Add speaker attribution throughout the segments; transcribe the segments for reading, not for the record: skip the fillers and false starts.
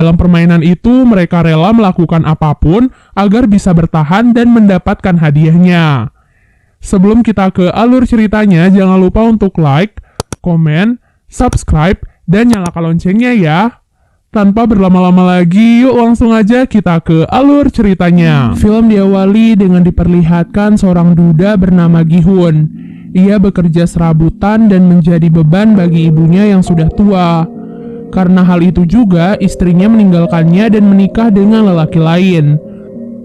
Speaker 1: Dalam permainan itu, mereka rela melakukan apapun agar bisa bertahan dan mendapatkan hadiahnya. Sebelum kita ke alur ceritanya, jangan lupa untuk like, komen, subscribe, dan nyalakan loncengnya ya. Tanpa berlama-lama lagi, yuk langsung aja kita ke alur ceritanya. Film diawali dengan diperlihatkan seorang duda bernama Gi-hun. Ia bekerja serabutan dan menjadi beban bagi ibunya yang sudah tua. Karena hal itu juga, istrinya meninggalkannya dan menikah dengan lelaki lain.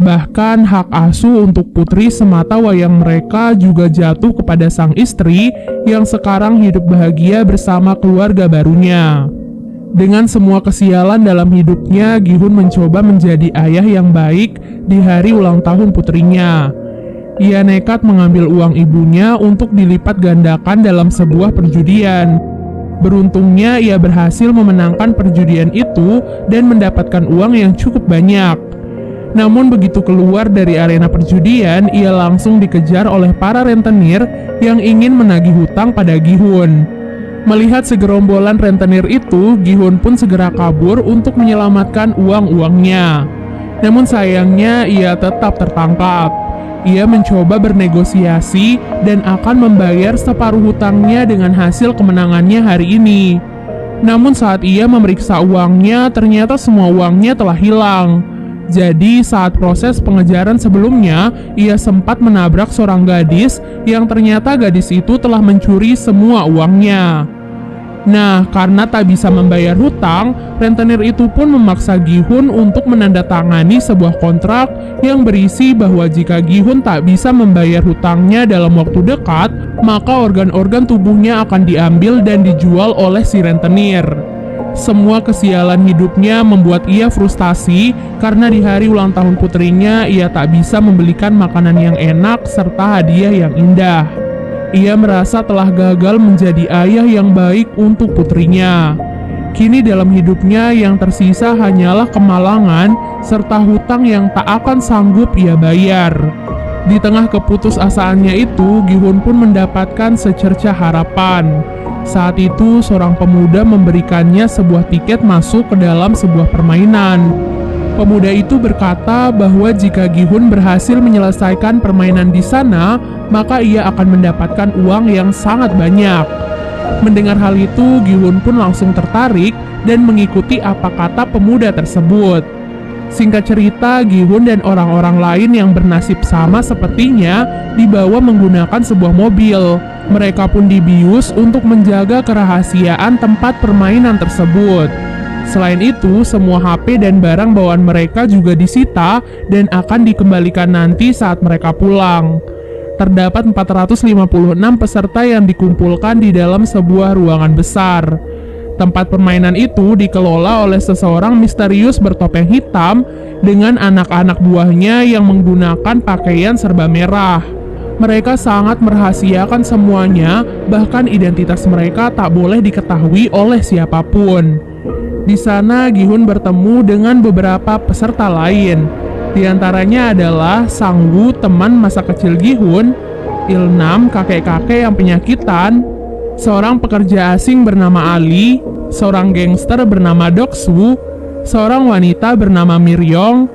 Speaker 1: Bahkan hak asuh untuk putri semata wayang mereka juga jatuh kepada sang istri yang sekarang hidup bahagia bersama keluarga barunya. Dengan semua kesialan dalam hidupnya, Gi-hun mencoba menjadi ayah yang baik di hari ulang tahun putrinya. Ia nekat mengambil uang ibunya untuk dilipat gandakan dalam sebuah perjudian. Beruntungnya ia berhasil memenangkan perjudian itu dan mendapatkan uang yang cukup banyak. Namun begitu keluar dari arena perjudian, ia langsung dikejar oleh para rentenir yang ingin menagih hutang pada Gi-hun. Melihat segerombolan rentenir itu, Gi-hun pun segera kabur untuk menyelamatkan uang-uangnya. Namun sayangnya ia tetap tertangkap. Ia mencoba bernegosiasi dan akan membayar separuh hutangnya dengan hasil kemenangannya hari ini. Namun saat ia memeriksa uangnya, ternyata semua uangnya telah hilang. Jadi saat proses pengejaran sebelumnya, ia sempat menabrak seorang gadis yang ternyata gadis itu telah mencuri semua uangnya. Nah, karena tak bisa membayar hutang, rentenir itu pun memaksa Gi-hun untuk menandatangani sebuah kontrak yang berisi bahwa jika Gi-hun tak bisa membayar hutangnya dalam waktu dekat, maka organ-organ tubuhnya akan diambil dan dijual oleh si rentenir. Semua kesialan hidupnya membuat ia frustasi karena di hari ulang tahun putrinya ia tak bisa membelikan makanan yang enak serta hadiah yang indah. Ia merasa telah gagal menjadi ayah yang baik untuk putrinya. Kini dalam hidupnya yang tersisa hanyalah kemalangan serta hutang yang tak akan sanggup ia bayar. Di tengah keputusasaannya itu, Gi-hun pun mendapatkan secercah harapan. Saat itu, seorang pemuda memberikannya sebuah tiket masuk ke dalam sebuah permainan. Pemuda itu berkata bahwa jika Gi-hun berhasil menyelesaikan permainan di sana, maka ia akan mendapatkan uang yang sangat banyak. Mendengar hal itu, Gi-hun pun langsung tertarik dan mengikuti apa kata pemuda tersebut. Singkat cerita, Gi-hun dan orang-orang lain yang bernasib sama sepertinya dibawa menggunakan sebuah mobil. Mereka pun dibius untuk menjaga kerahasiaan tempat permainan tersebut. Selain itu, semua HP dan barang bawaan mereka juga disita dan akan dikembalikan nanti saat mereka pulang. Terdapat 456 peserta yang dikumpulkan di dalam sebuah ruangan besar. Tempat permainan itu dikelola oleh seseorang misterius bertopeng hitam dengan anak-anak buahnya yang menggunakan pakaian serba merah. Mereka sangat merahasiakan semuanya, bahkan identitas mereka tak boleh diketahui oleh siapapun. Di sana Gi-hun bertemu dengan beberapa peserta lain. Di antaranya adalah Sang-woo, teman masa kecil Gi-hun, Il-nam, kakek-kakek yang penyakitan, seorang pekerja asing bernama Ali, seorang gangster bernama Dok-soo, seorang wanita bernama Miryong,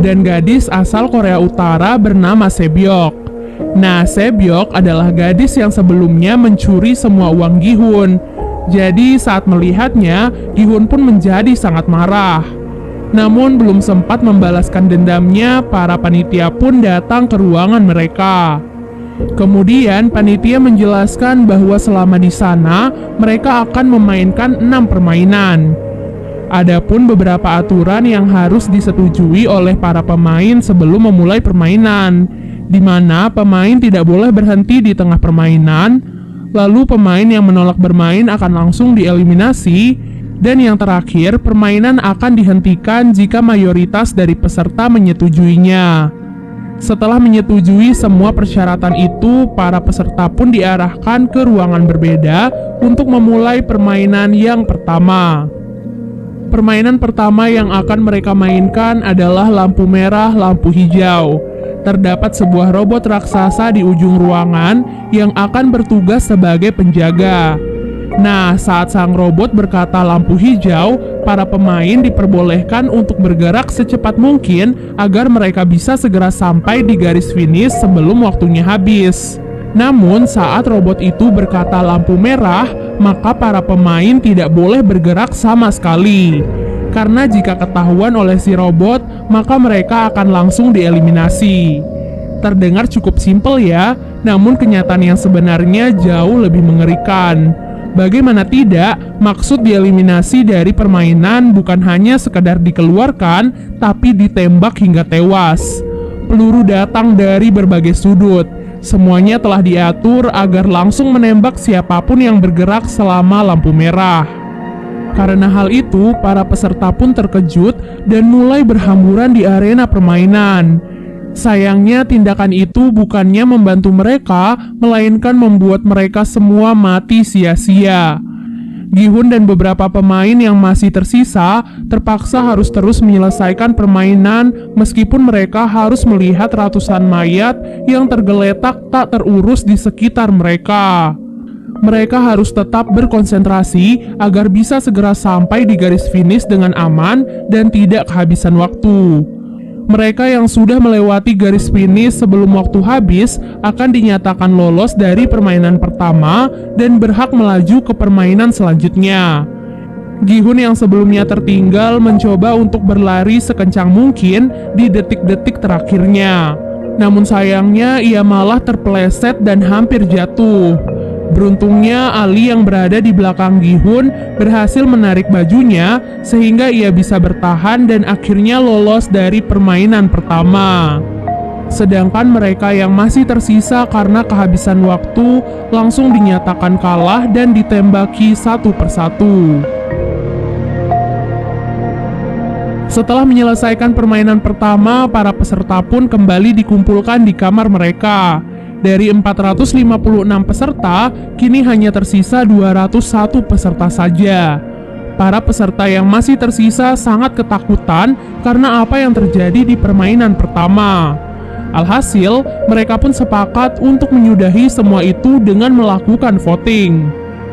Speaker 1: dan gadis asal Korea Utara bernama Sebyok. Nah, Sebyok adalah gadis yang sebelumnya mencuri semua uang Gi-hun. Jadi saat melihatnya, Gi-hun pun menjadi sangat marah. Namun belum sempat membalaskan dendamnya, para panitia pun datang ke ruangan mereka. Kemudian panitia menjelaskan bahwa selama di sana mereka akan memainkan 6 permainan. Adapun beberapa aturan yang harus disetujui oleh para pemain sebelum memulai permainan, di mana pemain tidak boleh berhenti di tengah permainan, lalu pemain yang menolak bermain akan langsung dieliminasi, dan yang terakhir, permainan akan dihentikan jika mayoritas dari peserta menyetujuinya. Setelah menyetujui semua persyaratan itu, para peserta pun diarahkan ke ruangan berbeda untuk memulai permainan yang pertama. Permainan pertama yang akan mereka mainkan adalah lampu merah, lampu hijau. Terdapat sebuah robot raksasa di ujung ruangan yang akan bertugas sebagai penjaga. Nah, saat sang robot berkata lampu hijau, para pemain diperbolehkan untuk bergerak secepat mungkin agar mereka bisa segera sampai di garis finish sebelum waktunya habis. Namun, saat robot itu berkata lampu merah, maka para pemain tidak boleh bergerak sama sekali. Karena jika ketahuan oleh si robot, maka mereka akan langsung dieliminasi. Terdengar cukup simpel ya, namun kenyataan yang sebenarnya jauh lebih mengerikan. Bagaimana tidak, maksud dieliminasi dari permainan bukan hanya sekedar dikeluarkan, tapi ditembak hingga tewas. Peluru datang dari berbagai sudut. Semuanya telah diatur agar langsung menembak siapapun yang bergerak selama lampu merah. Karena hal itu, para peserta pun terkejut dan mulai berhamburan di arena permainan. Sayangnya tindakan itu bukannya membantu mereka, melainkan membuat mereka semua mati sia-sia. Gi-hun dan beberapa pemain yang masih tersisa terpaksa harus terus menyelesaikan permainan meskipun mereka harus melihat ratusan mayat yang tergeletak tak terurus di sekitar mereka. Mereka harus tetap berkonsentrasi agar bisa segera sampai di garis finish dengan aman dan tidak kehabisan waktu. Mereka yang sudah melewati garis finish sebelum waktu habis akan dinyatakan lolos dari permainan pertama dan berhak melaju ke permainan selanjutnya. Gi-hun yang sebelumnya tertinggal mencoba untuk berlari sekencang mungkin di detik-detik terakhirnya. Namun sayangnya ia malah terpeleset dan hampir jatuh. Beruntungnya Ali yang berada di belakang Gi-hun berhasil menarik bajunya sehingga ia bisa bertahan dan akhirnya lolos dari permainan pertama. Sedangkan mereka yang masih tersisa karena kehabisan waktu langsung dinyatakan kalah dan ditembaki satu persatu. Setelah menyelesaikan permainan pertama, para peserta pun kembali dikumpulkan di kamar mereka. Dari 456 peserta, kini hanya tersisa 201 peserta saja. Para peserta yang masih tersisa sangat ketakutan karena apa yang terjadi di permainan pertama. Alhasil, mereka pun sepakat untuk menyudahi semua itu dengan melakukan voting.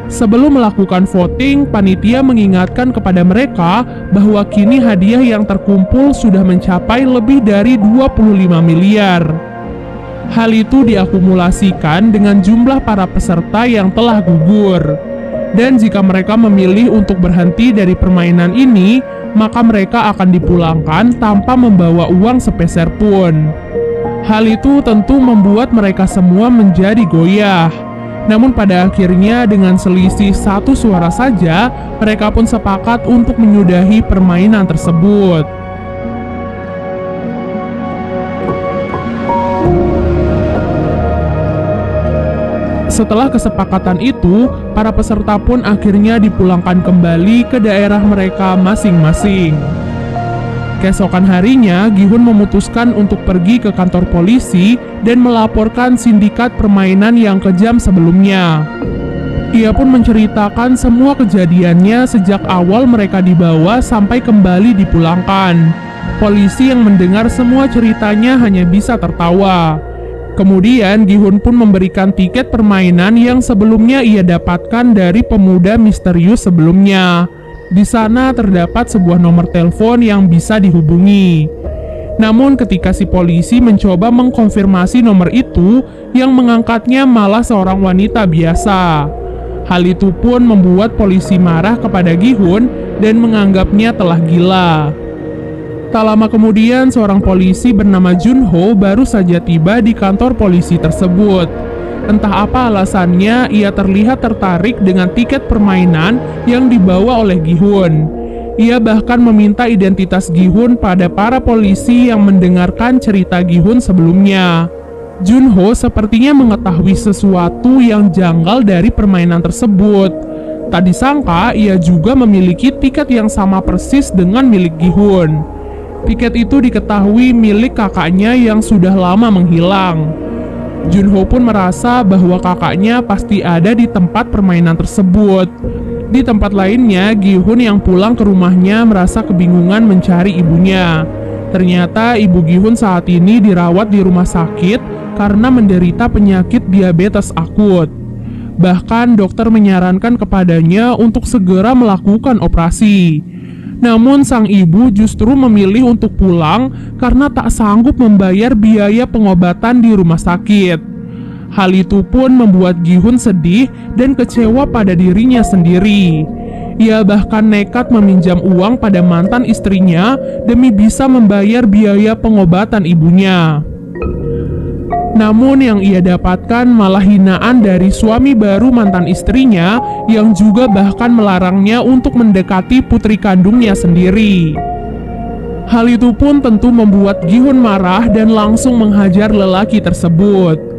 Speaker 1: Sebelum melakukan voting, panitia mengingatkan kepada mereka bahwa kini hadiah yang terkumpul sudah mencapai lebih dari 25 miliar. Hal itu diakumulasikan dengan jumlah para peserta yang telah gugur. Dan jika mereka memilih untuk berhenti dari permainan ini, maka mereka akan dipulangkan tanpa membawa uang sepeser pun. Hal itu tentu membuat mereka semua menjadi goyah. Namun pada akhirnya dengan selisih 1 suara saja, mereka pun sepakat untuk menyudahi permainan tersebut. Setelah kesepakatan itu, para peserta pun akhirnya dipulangkan kembali ke daerah mereka masing-masing. Keesokan harinya, Gi-hun memutuskan untuk pergi ke kantor polisi dan melaporkan sindikat permainan yang kejam sebelumnya. Ia pun menceritakan semua kejadiannya sejak awal mereka dibawa sampai kembali dipulangkan. Polisi yang mendengar semua ceritanya hanya bisa tertawa. Kemudian Gi-hun pun memberikan tiket permainan yang sebelumnya ia dapatkan dari pemuda misterius sebelumnya. Di sana terdapat sebuah nomor telepon yang bisa dihubungi. Namun ketika si polisi mencoba mengkonfirmasi nomor itu, yang mengangkatnya malah seorang wanita biasa. Hal itu pun membuat polisi marah kepada Gi-hun dan menganggapnya telah gila. Tak lama kemudian, seorang polisi bernama Junho baru saja tiba di kantor polisi tersebut. Entah apa alasannya, ia terlihat tertarik dengan tiket permainan yang dibawa oleh Gi-hun. Ia bahkan meminta identitas Gi-hun pada para polisi yang mendengarkan cerita Gi-hun sebelumnya. Junho sepertinya mengetahui sesuatu yang janggal dari permainan tersebut. Tak disangka, ia juga memiliki tiket yang sama persis dengan milik Gi-hun. Tiket itu diketahui milik kakaknya yang sudah lama menghilang. Junho pun merasa bahwa kakaknya pasti ada di tempat permainan tersebut. Di tempat lainnya, Gi-hun yang pulang ke rumahnya merasa kebingungan mencari ibunya. Ternyata ibu Gi-hun saat ini dirawat di rumah sakit karena menderita penyakit diabetes akut. Bahkan dokter menyarankan kepadanya untuk segera melakukan operasi. Namun sang ibu justru memilih untuk pulang karena tak sanggup membayar biaya pengobatan di rumah sakit. Hal itu pun membuat Gi-hun sedih dan kecewa pada dirinya sendiri. Ia bahkan nekat meminjam uang pada mantan istrinya demi bisa membayar biaya pengobatan ibunya. Namun yang ia dapatkan malah hinaan dari suami baru mantan istrinya yang juga bahkan melarangnya untuk mendekati putri kandungnya sendiri. Hal itu pun tentu membuat Gi-hun marah dan langsung menghajar lelaki tersebut.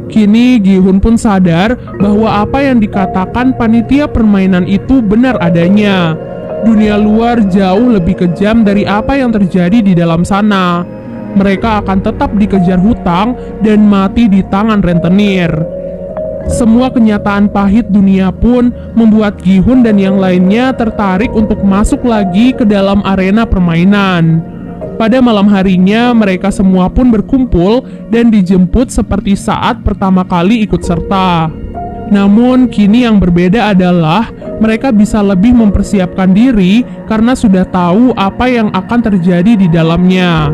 Speaker 1: Kini Gi-hun pun sadar bahwa apa yang dikatakan panitia permainan itu benar adanya. Dunia luar jauh lebih kejam dari apa yang terjadi di dalam sana. Mereka akan tetap dikejar hutang dan mati di tangan rentenir. Semua kenyataan pahit dunia pun membuat Gi-hun dan yang lainnya tertarik untuk masuk lagi ke dalam arena permainan. Pada malam harinya mereka semua pun berkumpul dan dijemput seperti saat pertama kali ikut serta. Namun kini yang berbeda adalah mereka bisa lebih mempersiapkan diri karena sudah tahu apa yang akan terjadi di dalamnya.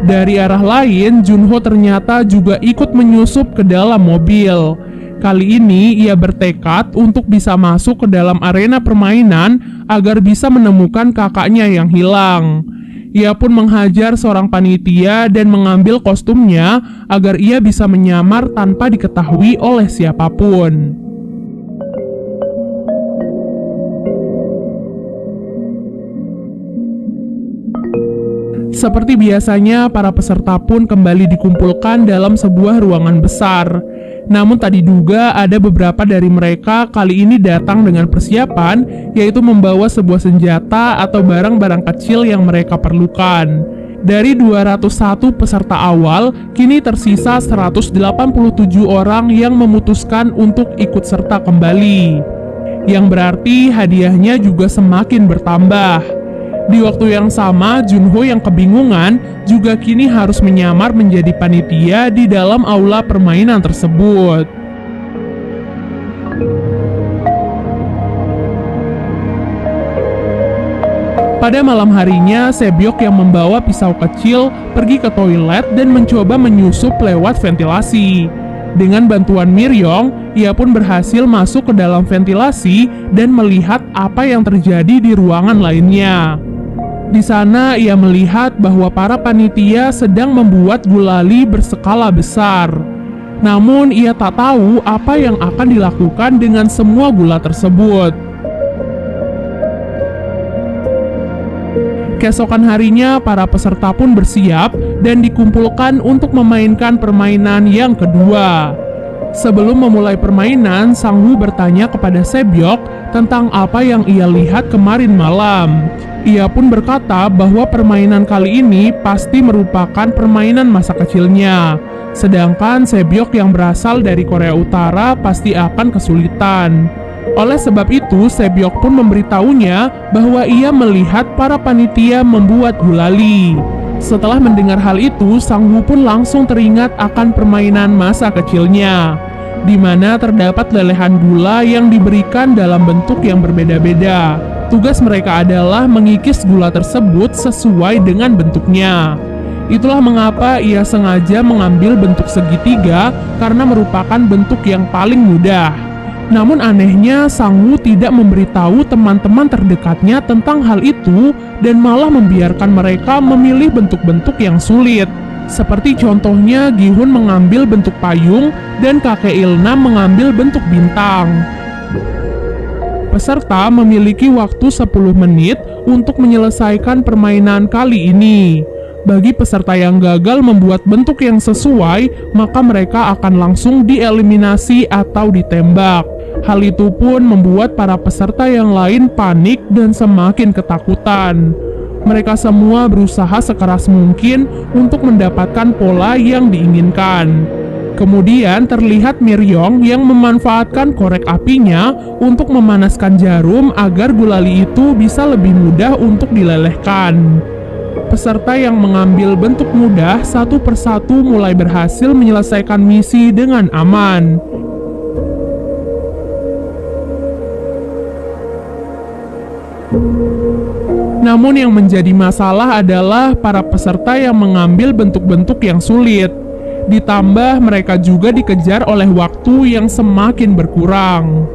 Speaker 1: Dari arah lain, Junho ternyata juga ikut menyusup ke dalam mobil. Kali ini ia bertekad untuk bisa masuk ke dalam arena permainan agar bisa menemukan kakaknya yang hilang. Ia pun menghajar seorang panitia dan mengambil kostumnya agar ia bisa menyamar tanpa diketahui oleh siapapun. Seperti biasanya, para peserta pun kembali dikumpulkan dalam sebuah ruangan besar. Namun tak diduga ada beberapa dari mereka kali ini datang dengan persiapan, yaitu membawa sebuah senjata atau barang-barang kecil yang mereka perlukan. Dari 201 peserta awal, kini tersisa 187 orang yang memutuskan untuk ikut serta kembali. Yang berarti hadiahnya juga semakin bertambah. Di waktu yang sama, Junho yang kebingungan juga kini harus menyamar menjadi panitia di dalam aula permainan tersebut. Pada malam harinya, Sebyok yang membawa pisau kecil pergi ke toilet dan mencoba menyusup lewat ventilasi. Dengan bantuan Miryong, ia pun berhasil masuk ke dalam ventilasi dan melihat apa yang terjadi di ruangan lainnya. Di sana ia melihat bahwa para panitia sedang membuat gulali berskala besar. Namun ia tak tahu apa yang akan dilakukan dengan semua gula tersebut. Keesokan harinya para peserta pun bersiap dan dikumpulkan untuk memainkan permainan yang kedua. Sebelum memulai permainan, Sang Woo bertanya kepada Sebyok tentang apa yang ia lihat kemarin malam. Ia pun berkata bahwa permainan kali ini pasti merupakan permainan masa kecilnya. Sedangkan Sebyok yang berasal dari Korea Utara pasti akan kesulitan. Oleh sebab itu, Sebyok pun memberitahunya bahwa ia melihat para panitia membuat gulali. Setelah mendengar hal itu, Sang Woo pun langsung teringat akan permainan masa kecilnya, di mana terdapat lelehan gula yang diberikan dalam bentuk yang berbeda-beda. Tugas mereka adalah mengikis gula tersebut sesuai dengan bentuknya. Itulah mengapa ia sengaja mengambil bentuk segitiga karena merupakan bentuk yang paling mudah. Namun anehnya, Sang Woo tidak memberitahu teman-teman terdekatnya tentang hal itu dan malah membiarkan mereka memilih bentuk-bentuk yang sulit. Seperti contohnya Gi-hun mengambil bentuk payung dan kakek Ilnam mengambil bentuk bintang. Peserta memiliki waktu 10 menit untuk menyelesaikan permainan kali ini. Bagi peserta yang gagal membuat bentuk yang sesuai, maka mereka akan langsung dieliminasi atau ditembak. Hal itu pun membuat para peserta yang lain panik dan semakin ketakutan. Mereka semua berusaha sekeras mungkin untuk mendapatkan pola yang diinginkan. Kemudian terlihat Miryong yang memanfaatkan korek apinya untuk memanaskan jarum agar gulali itu bisa lebih mudah untuk dilelehkan. Peserta yang mengambil bentuk mudah satu persatu mulai berhasil menyelesaikan misi dengan aman. Namun yang menjadi masalah adalah para peserta yang mengambil bentuk-bentuk yang sulit. Ditambah mereka juga dikejar oleh waktu yang semakin berkurang.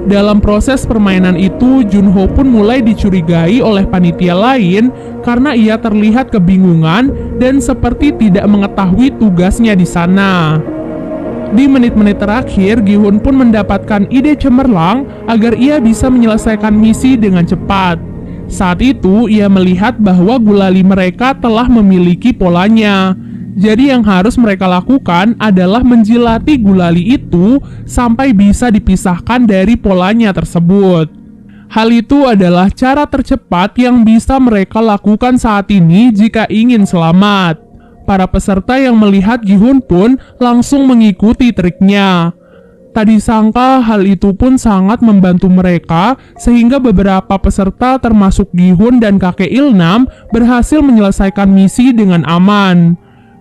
Speaker 1: Dalam proses permainan itu, Junho pun mulai dicurigai oleh panitia lain karena ia terlihat kebingungan dan seperti tidak mengetahui tugasnya di sana. Di menit-menit terakhir, Gi-hun pun mendapatkan ide cemerlang agar ia bisa menyelesaikan misi dengan cepat. Saat itu, ia melihat bahwa gulali mereka telah memiliki polanya. Jadi yang harus mereka lakukan adalah menjilati gulali itu sampai bisa dipisahkan dari polanya tersebut. Hal itu adalah cara tercepat yang bisa mereka lakukan saat ini jika ingin selamat. Para peserta yang melihat Gi-hun pun langsung mengikuti triknya. Tak disangka hal itu pun sangat membantu mereka sehingga beberapa peserta termasuk Gi-hun dan kakek Ilnam berhasil menyelesaikan misi dengan aman.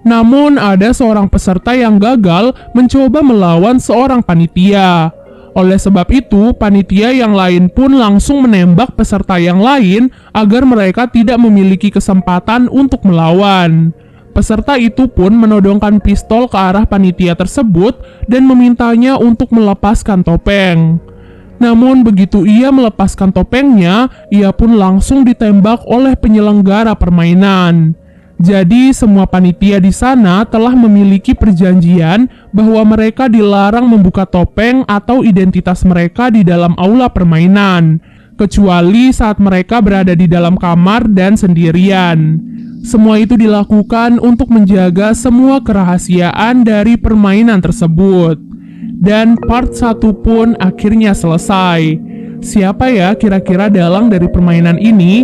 Speaker 1: Namun ada seorang peserta yang gagal mencoba melawan seorang panitia. Oleh sebab itu, panitia yang lain pun langsung menembak peserta yang lain agar mereka tidak memiliki kesempatan untuk melawan. Peserta itu pun menodongkan pistol ke arah panitia tersebut dan memintanya untuk melepaskan topeng. Namun begitu ia melepaskan topengnya, ia pun langsung ditembak oleh penyelenggara permainan. Jadi semua panitia di sana telah memiliki perjanjian bahwa mereka dilarang membuka topeng atau identitas mereka di dalam aula permainan, kecuali saat mereka berada di dalam kamar dan sendirian. Semua itu dilakukan untuk menjaga semua kerahasiaan dari permainan tersebut. Dan part 1 pun akhirnya selesai. Siapa ya kira-kira dalang dari permainan ini?